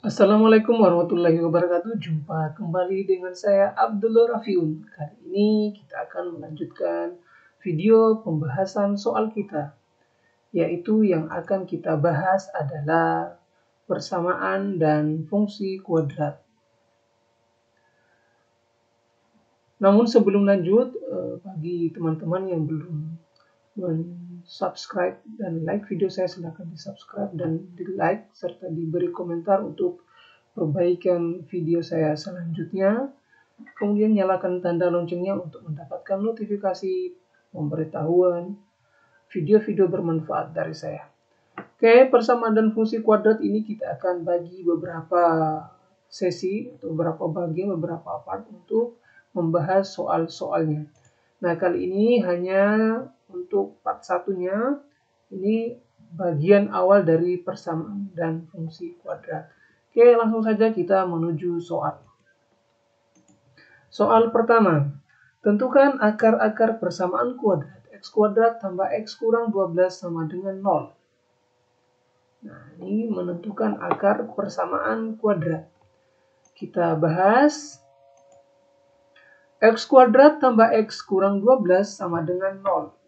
Assalamualaikum warahmatullahi wabarakatuh. Jumpa kembali dengan saya Abdul Rafiun. Kali ini kita akan melanjutkan video pembahasan soal kita, yaitu yang akan kita bahas adalah persamaan dan fungsi kuadrat. Namun sebelum lanjut, bagi teman-teman yang belum subscribe dan like video saya, silahkan di subscribe dan di like serta diberi komentar untuk perbaikan video saya selanjutnya. Kemudian nyalakan tanda loncengnya untuk mendapatkan notifikasi pemberitahuan video-video bermanfaat dari saya. Oke, persamaan dan fungsi kuadrat ini kita akan bagi beberapa sesi atau beberapa bagian, beberapa part untuk membahas soal-soalnya. Nah, kali ini hanya untuk part satunya, ini bagian awal dari persamaan dan fungsi kuadrat. Oke, langsung saja kita menuju soal. Soal pertama, tentukan akar-akar persamaan kuadrat. X kuadrat tambah X kurang 12 sama dengan 0. Nah, ini menentukan akar persamaan kuadrat. Kita bahas X kuadrat tambah X kurang 12 sama dengan 0.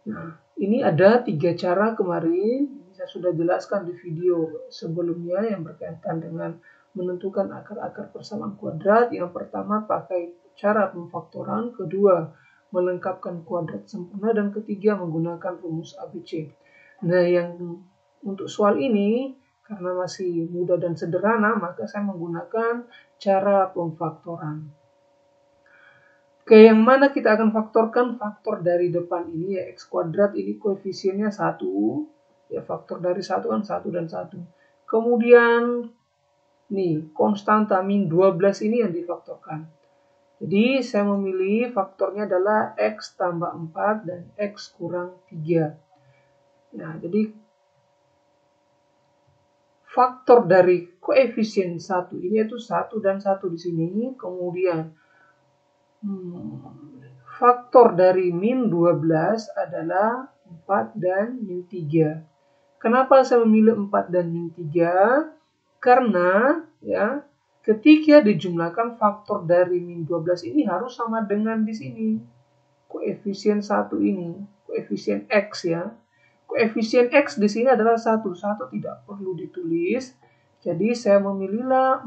Nah, ini ada 3 cara kemarin. Saya sudah jelaskan di video sebelumnya yang berkaitan dengan menentukan akar-akar persamaan kuadrat. Yang pertama pakai cara pemfaktoran, kedua melengkapkan kuadrat sempurna, dan ketiga menggunakan rumus ABC. Nah, yang untuk soal ini karena masih mudah dan sederhana, maka saya menggunakan cara pemfaktoran. Oke, yang mana kita akan faktorkan? Faktor dari depan ini ya, X kuadrat ini koefisiennya 1. Ya, faktor dari 1 kan 1 dan 1. Kemudian nih, konstanta min 12 ini yang difaktorkan. Jadi saya memilih faktornya adalah X tambah 4 dan X kurang 3. Nah, jadi faktor dari koefisien 1 ini yaitu 1 dan 1 di sini. Kemudian faktor dari min 12 adalah 4 dan min 3. Kenapa saya memilih 4 dan min 3? Karena ya, ketika dijumlahkan faktor dari min 12 ini harus sama dengan di sini. Koefisien 1 ini, koefisien X ya. Koefisien X di sini adalah 1. 1 tidak perlu ditulis. Jadi saya memilihlah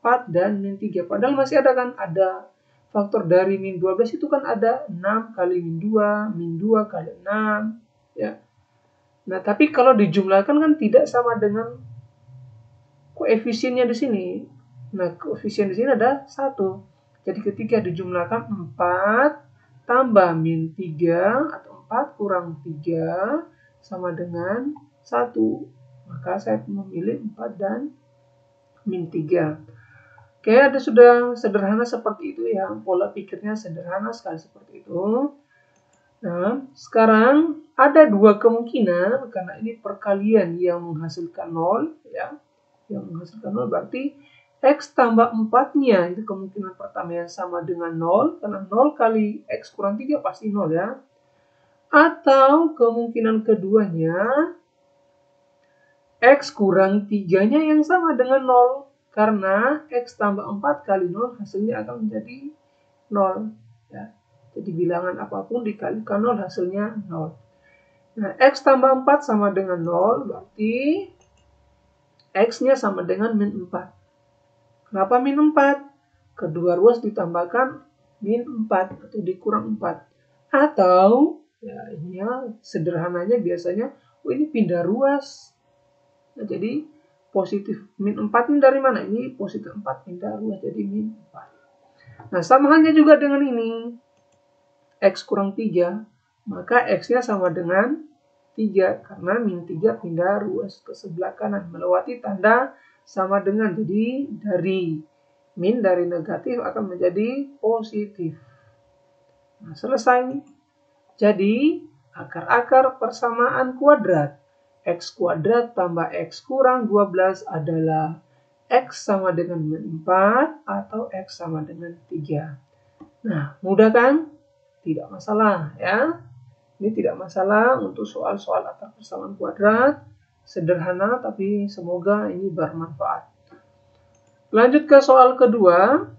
4 dan min 3. Padahal masih ada kan, ada faktor dari min 12 itu kan ada 6 kali min 2, min 2 kali 6. Ya. Nah, tapi kalau dijumlahkan kan tidak sama dengan koefisiennya di sini. Nah, koefisien di sini ada 1. Jadi ketika dijumlahkan 4 tambah min 3 atau 4 kurang 3 sama dengan 1. Maka saya memilih 4 dan min 3. Oke, ada sudah sederhana seperti itu ya. Pola pikirnya sederhana sekali seperti itu. Nah, sekarang ada 2 kemungkinan karena ini perkalian yang menghasilkan 0 ya. Yang menghasilkan 0 berarti X tambah 4-nya itu kemungkinan pertama yang sama dengan 0, karena 0 kali X kurang 3 pasti 0 ya. Atau kemungkinan keduanya X kurang 3-nya yang sama dengan 0, karena X tambah 4 kali 0 hasilnya akan menjadi 0 ya. Jadi bilangan apapun dikalikan 0 hasilnya 0. Nah, X tambah 4 sama dengan 0 berarti X-nya sama dengan min 4. Kenapa min 4? Kedua ruas ditambahkan min 4 atau dikurang 4. Atau, ya ini ya, sederhananya biasanya, ini pindah ruas. Nah, jadi positif min 4 ini dari mana? Ini positif 4 pindah ruas jadi min 4. Nah, sama halnya juga dengan ini. X kurang 3, maka X-nya sama dengan 3 karena min 3 pindah ruas ke sebelah kanan melewati tanda sama dengan. Jadi dari min dari negatif akan menjadi positif. Nah, selesai. Jadi akar-akar persamaan kuadrat X kuadrat tambah X kurang 12 adalah X sama dengan min 4 atau X sama dengan 3. Nah, mudah kan? Tidak masalah ya. Ini tidak masalah untuk soal-soal akar persamaan kuadrat. Sederhana tapi semoga ini bermanfaat. Lanjut ke soal kedua.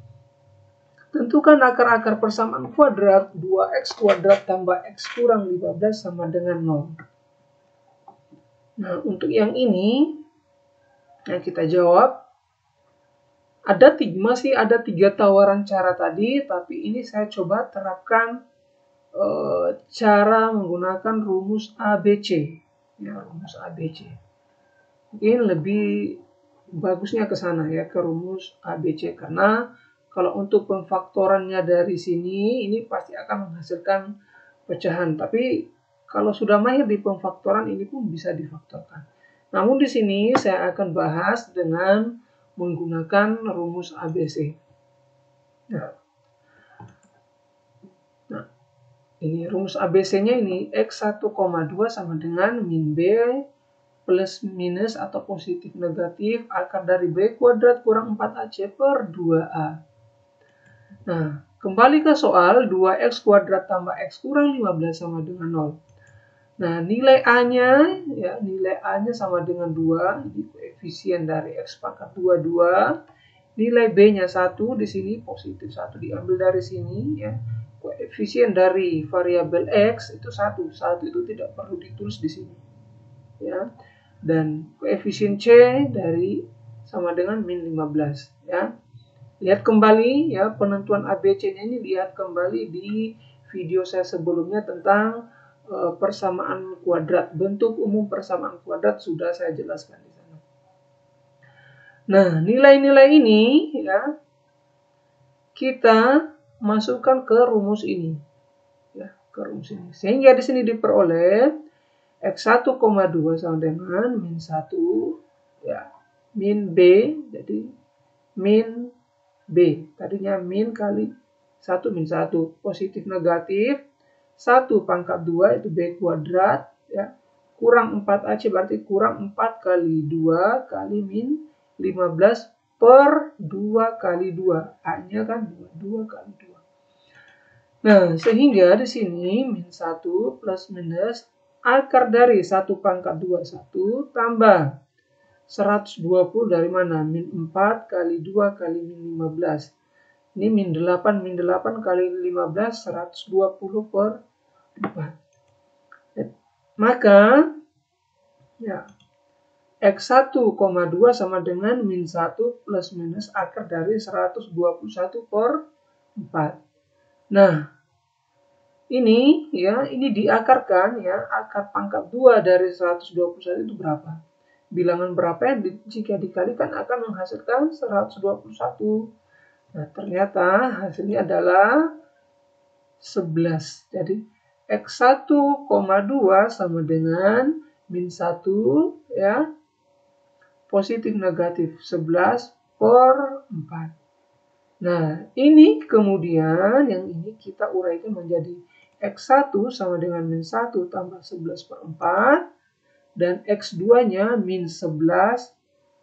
Tentukan akar-akar persamaan kuadrat 2x kuadrat tambah x kurang 15 sama dengan 0. Nah, untuk yang ini, yang kita jawab, masih ada 3 tawaran cara tadi, tapi ini saya coba terapkan cara menggunakan rumus ABC. Ya, rumus ABC. Mungkin lebih bagusnya ke sana ya, ke rumus ABC, karena kalau untuk pemfaktorannya dari sini, ini pasti akan menghasilkan pecahan. Tapi kalau sudah mahir di pemfaktoran, ini pun bisa difaktorkan. Namun di sini saya akan bahas dengan menggunakan rumus ABC. Nah, ini rumus ABC-nya ini X 1,2 sama dengan min B plus minus atau positif negatif akar dari B kuadrat kurang 4AC per 2A. Nah, kembali ke soal 2x kuadrat tambah x kurang 15 sama dengan 0. Nah, nilai A-nya ya, nilai A-nya sama dengan 2, ini koefisien dari x pangkat 2 2. Nilai B-nya 1, di sini positif 1 diambil dari sini ya. Koefisien dari variabel x itu 1. 1 itu tidak perlu ditulis di sini. Ya. Dan koefisien C dari sama dengan min 15 ya. Lihat kembali ya, penentuan ABC-nya ini lihat kembali di video saya sebelumnya tentang persamaan kuadrat. Bentuk umum persamaan kuadrat sudah saya jelaskan di sana. Nah, nilai-nilai ini ya kita masukkan ke rumus ini. Ya, ke rumus ini. Sehingga di sini diperoleh X 1,2 sama dengan min 1 ya, min B, jadi min B, tadinya min kali 1 min 1, positif negatif, 1 pangkat 2 itu B kuadrat, ya, kurang 4AC berarti kurang 4 kali 2 kali min 15 per 2 kali 2, A-nya kan 2 kali 2. Nah, sehingga di sini min 1 plus minus akar dari 1 pangkat 2, 1 tambah 120 dari mana? Min 4 kali 2 kali min 15. Ini min 8 kali 15, 120 per 4. Maka, ya, X 1,2 sama dengan min 1 plus minus akar dari 121 per 4. Nah, ini ya, ini diakarkan ya, akar pangkat 2 dari 121 itu berapa? Bilangan berapa yang jika dikalikan akan menghasilkan 121. Nah, ternyata hasilnya adalah 11. Jadi, X 1,2 sama dengan min 1 ya, positif negatif 11 per 4. Nah, ini kemudian yang ini kita uraikan menjadi X1 sama dengan min 1 tambah 11 per 4. Dan X2-nya min 11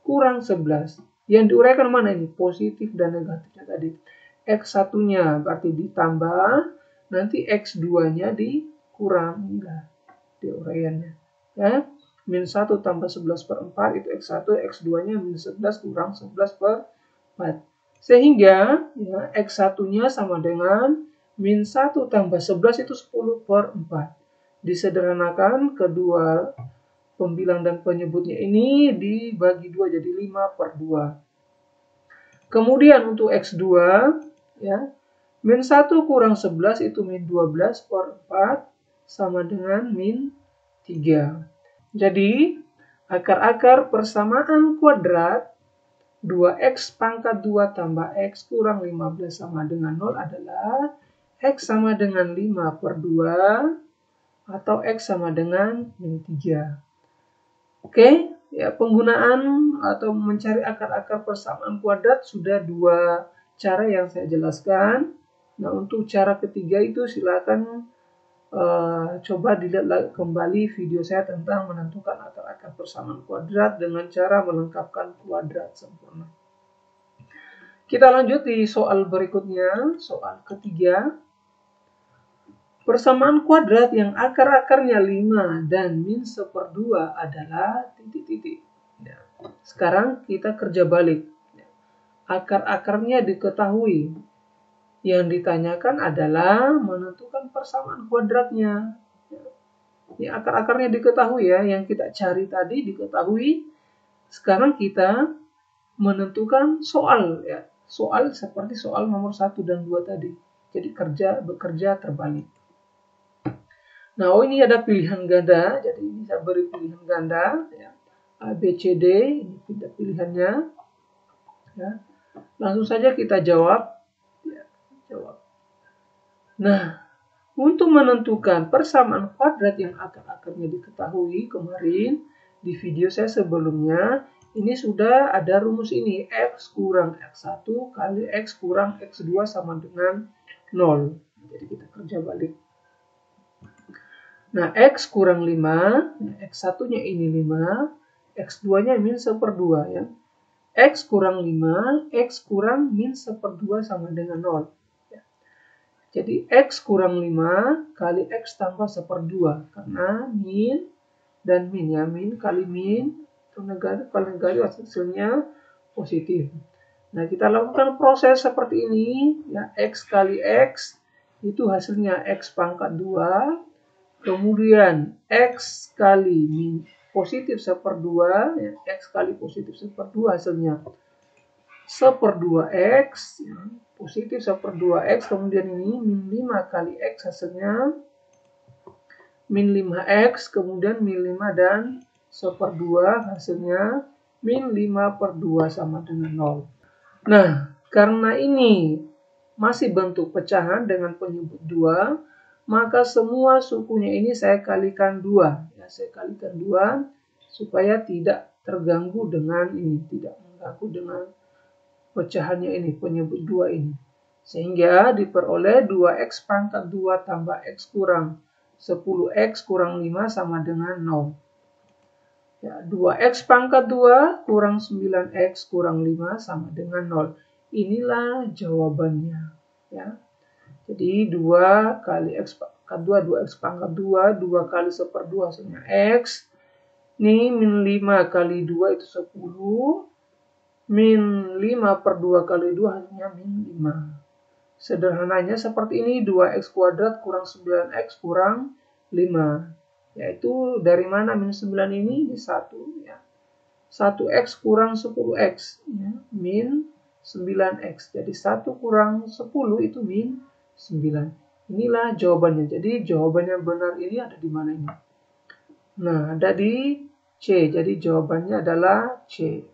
kurang 11. Yang diuraikan mana ini? Positif dan negatifnya tadi. X1-nya berarti ditambah, nanti X2-nya dikurang. Enggak, diuraiannya. Ya. Min 1 tambah 11 per 4 itu X1, X2-nya min 11 kurang 11 per 4. Sehingga ya, X1-nya sama dengan min 1 tambah 11 itu 10 per 4. Disederhanakan kedua pembilang dan penyebutnya ini dibagi 2 jadi 5 per 2. Kemudian untuk X2 ya, min 1 kurang 11 itu min 12 per 4 sama dengan min 3. Jadi akar-akar persamaan kuadrat 2x pangkat 2 tambah x kurang 15 sama dengan 0 adalah x sama dengan 5 per 2 atau x sama dengan min 3. Oke, ya, penggunaan atau mencari akar-akar persamaan kuadrat sudah 2 cara yang saya jelaskan. Nah, untuk cara ketiga itu silakan coba dilihat kembali video saya tentang menentukan akar-akar persamaan kuadrat dengan cara melengkapkan kuadrat sempurna. Kita lanjut di soal berikutnya, soal ketiga. Persamaan kuadrat yang akar-akarnya 5 dan min 1/2 adalah titik-titik. Ya. Sekarang kita kerja balik. Akar-akarnya diketahui. Yang ditanyakan adalah menentukan persamaan kuadratnya. Ini akar-akarnya diketahui ya, yang kita cari tadi diketahui. Sekarang kita menentukan soal ya. Soal seperti soal nomor 1 dan 2 tadi. Jadi bekerja terbalik. Nah, ini ada pilihan ganda, jadi ini saya beri pilihan ganda, ya. A, B, C, D, ini pilihannya. Ya. Langsung saja kita jawab. Ya, jawab. Nah, untuk menentukan persamaan kuadrat yang akar-akarnya diketahui kemarin, di video saya sebelumnya, ini sudah ada rumus ini, X kurang X1 kali X kurang X2 sama dengan 0. Jadi kita kerja balik. Nah, X kurang 5, X1-nya ini 5, X2-nya min 1/2 ya. X kurang 5, X kurang min 1/2 sama dengan 0. Ya. Jadi, X kurang 5 kali X tambah 1/2, karena min dan min ya. Min kali min, kalau negatif hasilnya positif. Nah, kita lakukan proses seperti ini, ya. X kali X, itu hasilnya X pangkat 2, kemudian X kali min positif 1/2, ya, X kali positif 1/2 hasilnya 1/2X, ya, positif 1/2X, kemudian ini min 5 kali X hasilnya min 5X, kemudian min 5 dan 1/2 hasilnya min 5/2 sama dengan 0. Nah, karena ini masih bentuk pecahan dengan penyebut 2, maka semua sukunya ini saya kalikan 2. Ya, saya kalikan 2 supaya tidak terganggu dengan ini, tidak mengganggu dengan pecahannya ini, penyebut 2 ini. Sehingga diperoleh 2X pangkat 2 tambah X kurang 10X kurang 5 sama dengan 0. Ya, 2X pangkat 2 kurang 9X kurang 5 sama dengan 0. Inilah jawabannya. Ya. Jadi 2 kali X pangkat 2, 2X pangkat 2, 2 kali 1/2 hasilnya X. Ini min 5 kali 2 itu 10. Min 5/2 kali 2 hasilnya min 5. Sederhananya seperti ini, 2X kuadrat kurang 9X kurang 5. Yaitu dari mana min 9 ini? Di 1. Ya. 1X kurang 10X. Ya. Min 9X. Jadi 1 kurang 10 itu min 9. Inilah jawabannya. Jadi jawabannya benar ini ada di mana ini? Nah, ada di C. Jadi jawabannya adalah C.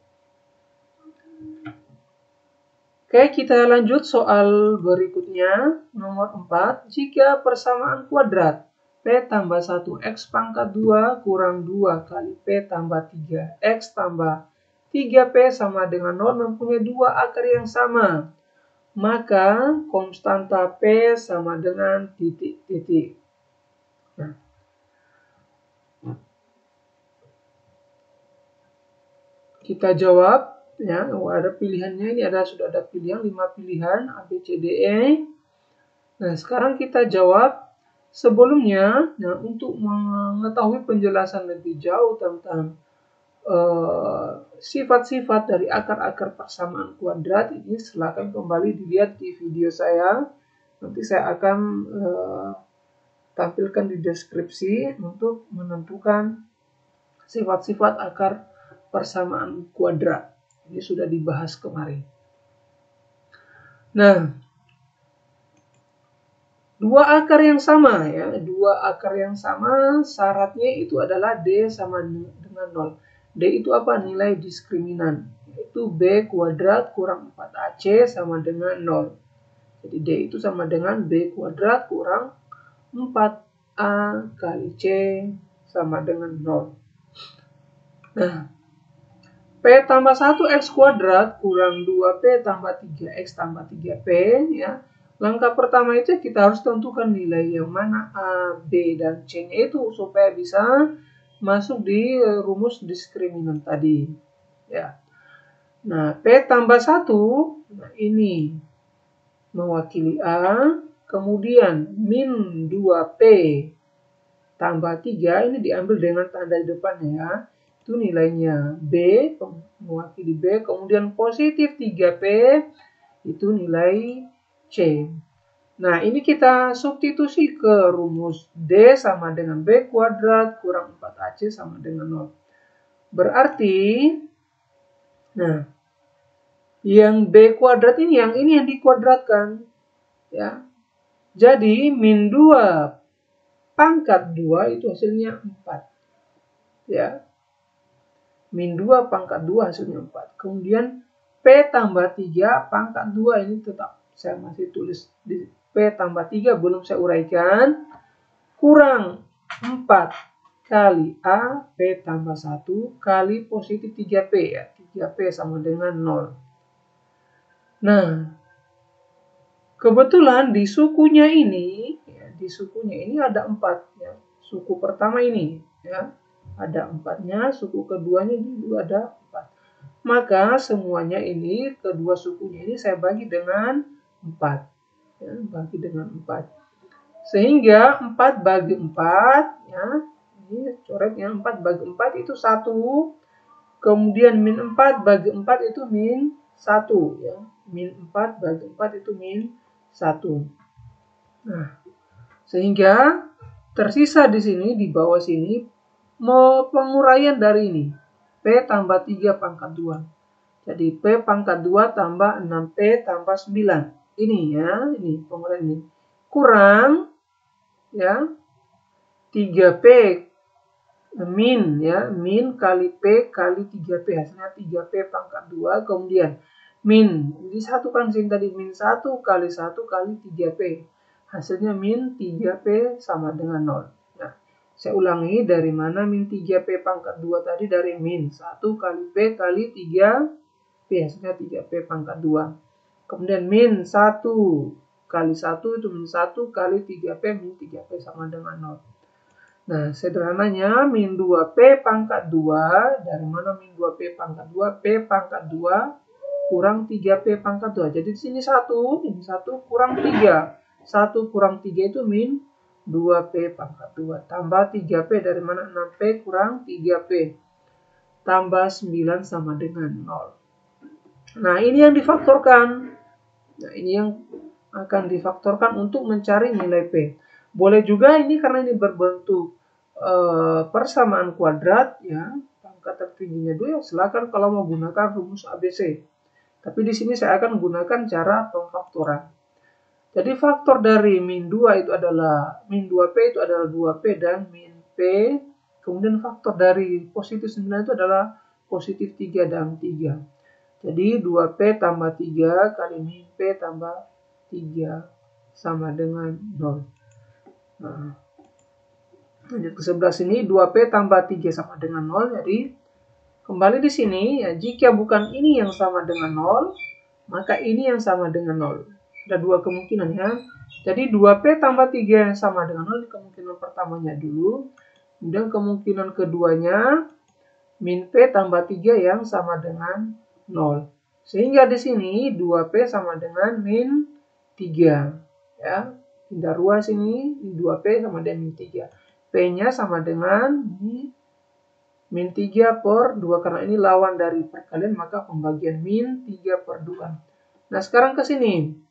Oke, kita lanjut soal berikutnya. Nomor 4. Jika persamaan kuadrat P tambah 1 X pangkat 2 kurang 2 kali P tambah 3 X tambah 3P sama dengan 0 mempunyai dua akar yang sama, maka konstanta P sama dengan titik-titik. Nah, kita jawab ya, ada pilihannya, ini sudah ada pilihan 5 pilihan A, B, C, D, E. Nah, sekarang kita jawab. Sebelumnya, nah, untuk mengetahui penjelasan lebih jauh tentang sifat-sifat dari akar-akar persamaan kuadrat ini, silakan kembali dilihat di video saya. Nanti saya akan tampilkan di deskripsi untuk menentukan sifat-sifat akar persamaan kuadrat. Ini sudah dibahas kemarin. Nah, dua akar yang sama ya, dua akar yang sama syaratnya itu adalah D sama dengan 0. D itu apa? Nilai diskriminan, yaitu B kuadrat kurang 4AC sama dengan 0. Jadi D itu sama dengan B kuadrat kurang 4A kali C sama dengan 0. Nah, P tambah 1 X kuadrat kurang 2P tambah 3X tambah 3P ya. Langkah pertama itu kita harus tentukan nilai yang mana A, B, dan C-nya itu supaya bisa masuk di rumus diskriminan tadi. Ya. Nah, P tambah 1, nah ini mewakili A, kemudian min 2P tambah 3, ini diambil dengan tanda di depannya ya. Itu nilainya B, mewakili B, kemudian positif 3P, itu nilai C. Nah, ini kita substitusi ke rumus D sama dengan B kuadrat kurang 4AC sama dengan 0. Berarti, nah, yang B kuadrat ini, yang dikuadratkan. Ya. Jadi, min 2 pangkat 2 itu hasilnya 4. Ya. Min 2 pangkat 2 hasilnya 4. Kemudian P tambah 3 pangkat 2 ini tetap saya masih tulis di P tambah 3 belum saya uraikan. Kurang 4 kali A P tambah 1 kali positif 3P ya. 3P sama dengan 0. Nah, kebetulan di sukunya ini, ya, ada 4 ya. Suku pertama ini ya. Ada 4-nya, suku keduanya juga ada 4. Maka semuanya ini, kedua sukunya ini saya bagi dengan 4. Ya, bagi dengan 4. Sehingga 4 bagi 4, ya, ini coretnya 4 bagi 4 itu 1. Kemudian min 4 bagi 4 itu min 1. Ya. Min 4 bagi 4 itu min 1. Nah, sehingga tersisa di sini, di bawah sini, mau penguraian dari ini. P tambah 3 pangkat 2. Jadi P pangkat 2 tambah 6P tambah 9. Ini ya, ini penguraian ini. Kurang ya 3P min ya, min kali P kali 3P hasilnya 3P pangkat 2. Kemudian min disatukan sini tadi min 1 kali 1 kali 3P. Hasilnya min 3P sama dengan 0. Saya ulangi, dari mana min 3P pangkat 2 tadi? Dari min 1 kali P kali 3P. Hasilnya 3P pangkat 2. Kemudian min 1 kali 1 itu min 1 kali 3P. Min 3P sama dengan 0. Nah, sederhananya min 2P pangkat 2. Dari mana min 2P pangkat 2? P pangkat 2 kurang 3P pangkat 2. Jadi di sini 1, ini 1 kurang 3. 1 kurang 3 itu min 2P pangkat 2 tambah 3P, dari mana 6P kurang 3P tambah 9 sama dengan 0. Nah, ini yang difaktorkan. Nah, ini yang akan difaktorkan untuk mencari nilai P. Boleh juga ini karena ini berbentuk persamaan kuadrat ya, pangkat tertingginya 2 ya, silakan kalau mau gunakan rumus ABC. Tapi di sini saya akan gunakan cara pemfaktoran. Jadi faktor dari min 2 itu adalah, min 2P itu adalah 2P dan min P. Kemudian faktor dari positif 9 itu adalah positif 3 dan 3. Jadi 2P tambah 3 kali min P tambah 3 sama dengan 0. Nah, lanjut ke sebelah sini, 2P tambah 3 sama dengan 0. Jadi kembali di sini, ya, jika bukan ini yang sama dengan 0, maka ini yang sama dengan 0. Ada dua kemungkinan ya. Jadi 2P tambah 3 yang sama dengan 0, kemungkinan pertamanya dulu. Kemudian kemungkinan keduanya, min P tambah 3 yang sama dengan 0. Sehingga di sini 2P sama dengan min 3. Ya, pindah ruas ini, 2P sama dengan min 3. P-nya sama dengan min 3 per 2. Karena ini lawan dari perkalian, maka pembagian min 3 per 2. Nah, sekarang ke sini.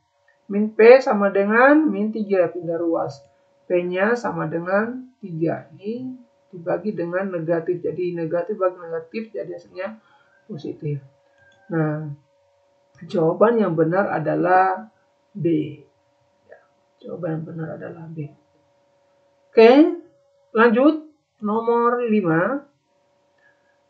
Min P sama dengan min 3, pindah ruas. P-nya sama dengan 3. Ini dibagi dengan negatif. Jadi negatif bagi negatif, jadi hasilnya positif. Nah, jawaban yang benar adalah B. Ya, jawaban yang benar adalah B. Oke, lanjut. Nomor 5.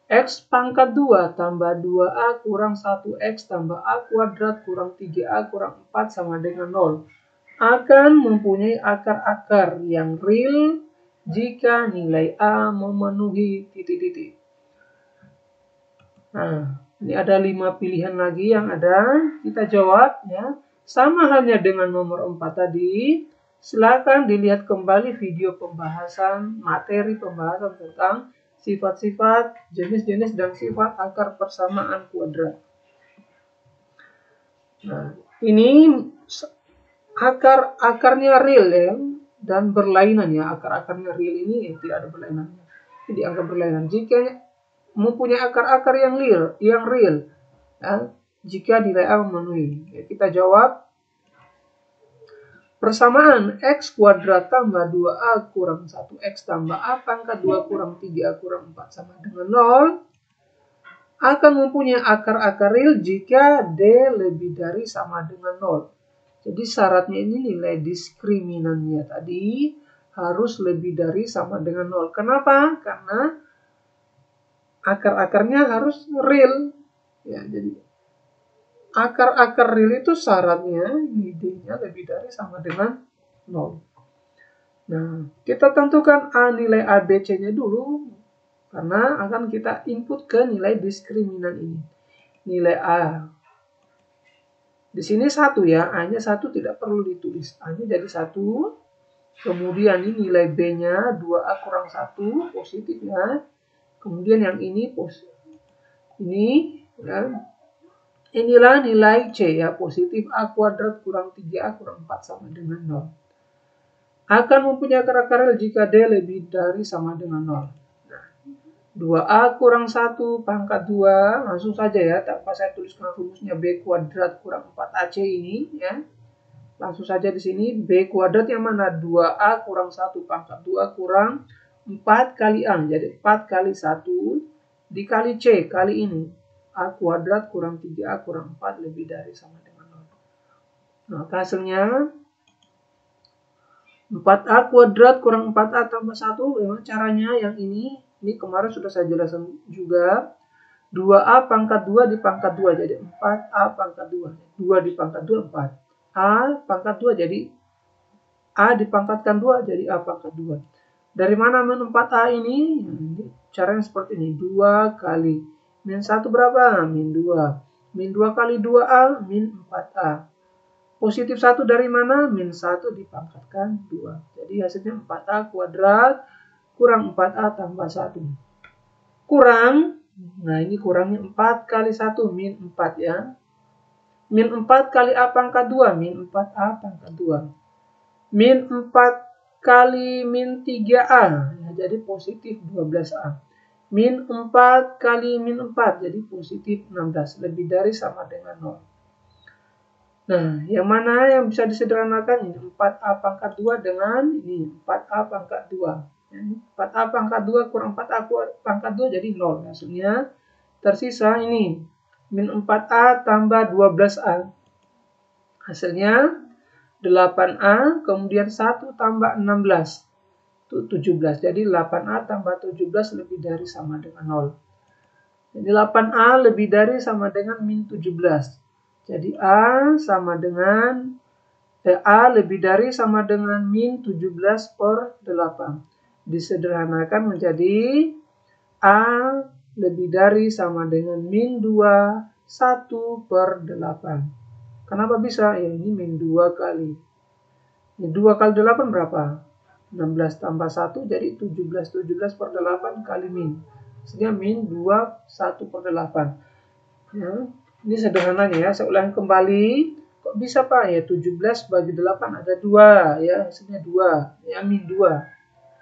X pangkat 2 tambah 2A kurang 1X tambah A kuadrat kurang 3A kurang 4 sama dengan 0. Akan mempunyai akar-akar yang real jika nilai A memenuhi titik-titik. Nah, ini ada 5 pilihan lagi yang ada. Kita jawab ya. Sama halnya dengan nomor 4 tadi. Silakan dilihat kembali video pembahasan, materi pembahasan tentang sifat-sifat, jenis-jenis, dan sifat akar persamaan kuadrat. Nah, ini Akarnya real ya, dan berlainan ya. Akarnya real ini tidak ada berlainannya. Jadi dianggap berlainan. Jika mempunyai akar yang real ya, jika nilai A memenuhi. Ya, kita jawab persamaan X kuadrat tambah 2A kurang 1X tambah A pangkat 2 kurang 3A kurang 4 sama dengan 0 akan mempunyai akar real jika D lebih dari sama dengan 0. Jadi syaratnya ini nilai diskriminannya tadi harus lebih dari sama dengan 0. Kenapa? Karena akar-akarnya harus real. Ya, jadi akar real itu syaratnya D-nya lebih dari sama dengan 0. Nah, kita tentukan nilai A, B, C-nya dulu. Karena akan kita input ke nilai diskriminan ini. Nilai A. Di sini 1 ya, A-nya 1 tidak perlu ditulis. A-nya jadi 1. Kemudian ini nilai B-nya 2A kurang 1, positif ya. Kemudian yang ini positif. Ini ya. Inilah nilai C ya, positif A kuadrat kurang 3A kurang 4 sama dengan 0. Akan mempunyai akar real jika D lebih dari sama dengan 0. 2A kurang 1 pangkat 2, langsung saja ya, tanpa saya tuliskan rumusnya B kuadrat kurang 4AC ini ya. Langsung saja di sini B kuadrat yang mana? 2A kurang 1 pangkat 2 kurang 4 kali A, jadi 4 kali 1 dikali C kali ini. A kuadrat kurang 3A kurang 4 lebih dari sama dengan 0. Nah, hasilnya 4A kuadrat kurang 4A tambah 1, memang caranya yang ini kemarin sudah saya jelaskan juga. 2A pangkat 2 dipangkat 2, jadi 4A pangkat 2. 2 dipangkat 2, 4. A pangkat 2, jadi A dipangkatkan 2, jadi A pangkat 2. Dari mana min 4A ini? Caranya seperti ini. 2 kali min 1 berapa? Min 2. Min 2 kali 2A, min 4A. Positif 1 dari mana? Min 1 dipangkatkan 2. Jadi hasilnya 4A kuadrat kurang 4A tambah 1. Kurang, nah ini kurangnya 4 kali 1, min 4 ya. Min 4 kali A pangkat 2, min 4A pangkat 2. Min 4 kali min 3A, ya, jadi positif 12A. Min 4 kali min 4, jadi positif 16, lebih dari sama dengan 0. Nah, yang mana yang bisa disederhanakan? Ini 4A pangkat 2 dengan ini 4A pangkat 2. 4A pangkat 2 kurang 4A pangkat 2 jadi 0. Hasilnya tersisa ini. Min 4A tambah 12A. Hasilnya 8A, kemudian 1 tambah 16. Itu 17. Jadi 8A tambah 17 lebih dari sama dengan 0. Jadi 8A lebih dari sama dengan min 17. Jadi A sama dengan A lebih dari sama dengan min 17 per 8. Disederhanakan menjadi A lebih dari sama dengan min 2 1 per 8. Kenapa bisa? Ya ini min 2 kali. Ini 2 kali 8 berapa? 16 tambah 1 jadi 17. 17 per 8 kali min. Sehingga min 2 1 per 8. Ya, ini sederhananya ya. Saya ulangi kembali. Kok bisa Pak? Ya 17 bagi 8 ada 2. Ya hasilnya 2. Ya min 2.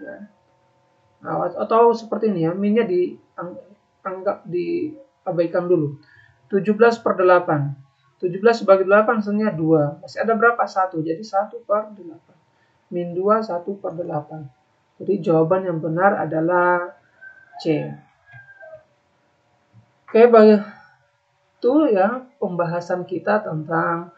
Ya. Nah, atau seperti ini ya, minnya diabaikan dulu. 17 per 8. 17 bagi 8 hasilnya 2. Masih ada berapa? 1. Jadi 1 per 8. Min 2, 1 per 8. Jadi jawaban yang benar adalah C. Oke, itu ya pembahasan kita tentang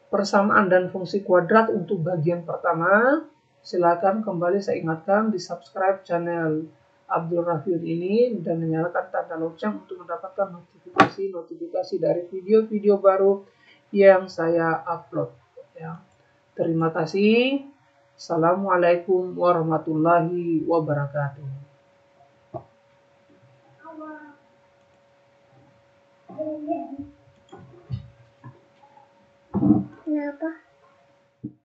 persamaan dan fungsi kuadrat untuk bagian pertama. Silakan kembali saya ingatkan di subscribe channel Abdul Rafiud ini dan menyalakan tanda lonceng untuk mendapatkan notifikasi dari video-video baru yang saya upload. Ya. Terima kasih. Assalamualaikum warahmatullahi wabarakatuh.